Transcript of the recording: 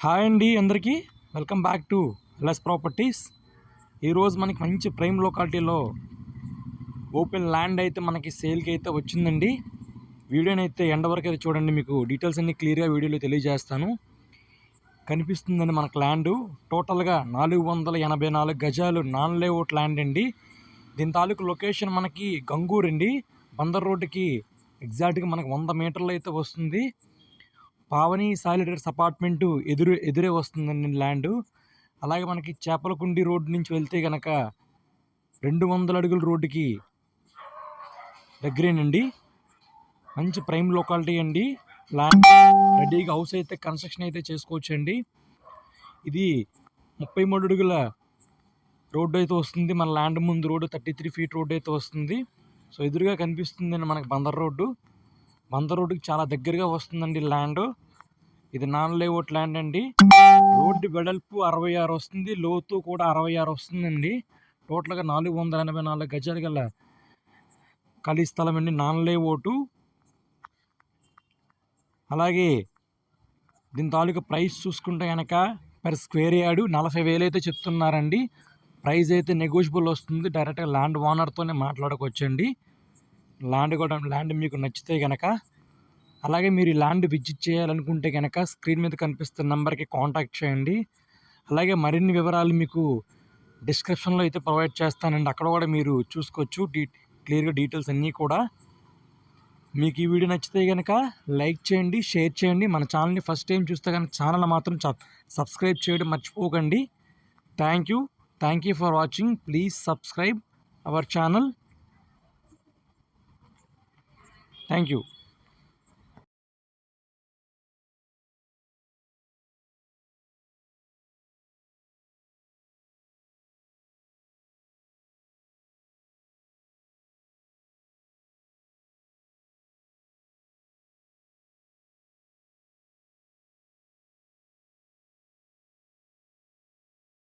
Hi అండి అందరికీ welcome back to LS properties. ఈరోజు మనకి మంచి ప్రైమ్ లొకాలిటీలో ఓపెన్ ల్యాండ్ అయితే మనకి సేల్కి అయితే వచ్చిందండి. వీడియోని అయితే ఎండ్ వరకు అయితే చూడండి, మీకు డీటెయిల్స్ అన్నీ క్లియర్గా వీడియోలో తెలియజేస్తాను. కనిపిస్తుందండి మనకు ల్యాండ్ టోటల్గా 484 గజాలు నాన్ లేఅవుట్ ల్యాండ్ అండి. దీని తాలూకు లొకేషన్ మనకి గంగూర్ అండి. బందర్ రోడ్డుకి ఎగ్జాక్ట్గా మనకు 100 మీటర్లు అయితే వస్తుంది. పావని సాలిడర్స్ అపార్ట్మెంటు ఎదురే వస్తుందండి ల్యాండ్. అలాగే మనకి చేపలకుండి రోడ్డు నుంచి వెళ్తే కనుక 200 అడుగుల రోడ్డుకి దగ్గరేనండి. మంచి ప్రైమ్ లొకాలిటీ అండి. ల్యాండ్ రెడీగా హౌస్ అయితే కన్స్ట్రక్షన్ అయితే చేసుకోవచ్చు అండి. ఇది 33 అడుగుల రోడ్డు అయితే వస్తుంది. మన ల్యాండ్ ముందు రోడ్డు 33 ఫీట్ రోడ్డు అయితే వస్తుంది. సో ఎదురుగా కనిపిస్తుందండి మనకి బందర్ రోడ్డు. బందర్ రోడ్డుకి చాలా దగ్గరగా వస్తుందండి ల్యాండ్. ఇది నాన్ లేఅవుట్ ల్యాండ్ అండి. రోడ్డు వెడల్పు 66 వస్తుంది, లోతు కూడా 66 వస్తుందండి. టోటల్గా 484 గజాలు గల ఖాళీ స్థలం అండి, నాన్ లేఅవుట్. అలాగే దీని తాలూకా ప్రైస్ చూసుకుంటే కనుక పర్ స్క్వేర్ యార్డు 40,000 అయితే చెప్తున్నారండి. ప్రైస్ అయితే నెగోషియబుల్ వస్తుంది. డైరెక్ట్గా ల్యాండ్ ఓనర్తోనే మాట్లాడుకోవచ్చండి. ల్యాండ్ మీకు నచ్చితే కనుక. అలాగే మీరు ఈ ల్యాండ్ విజిట్ చేయాలనుకుంటే కనుక స్క్రీన్ మీద కనిపిస్తున్న నెంబర్కి కాంటాక్ట్ చేయండి. అలాగే మరిన్ని వివరాలు మీకు డిస్క్రిప్షన్లో అయితే ప్రొవైడ్ చేస్తానండి. అక్కడ కూడా మీరు చూసుకోవచ్చు క్లియర్గా డీటెయిల్స్ అన్నీ కూడా. మీకు ఈ వీడియో నచ్చితే కనుక లైక్ చేయండి, షేర్ చేయండి. మన ఛానల్ని ఫస్ట్ టైం చూస్తే కనుక ఛానల్ మాత్రం సబ్స్క్రైబ్ చేయడం మర్చిపోకండి. Thank you for watching. Please subscribe our channel. Thank you.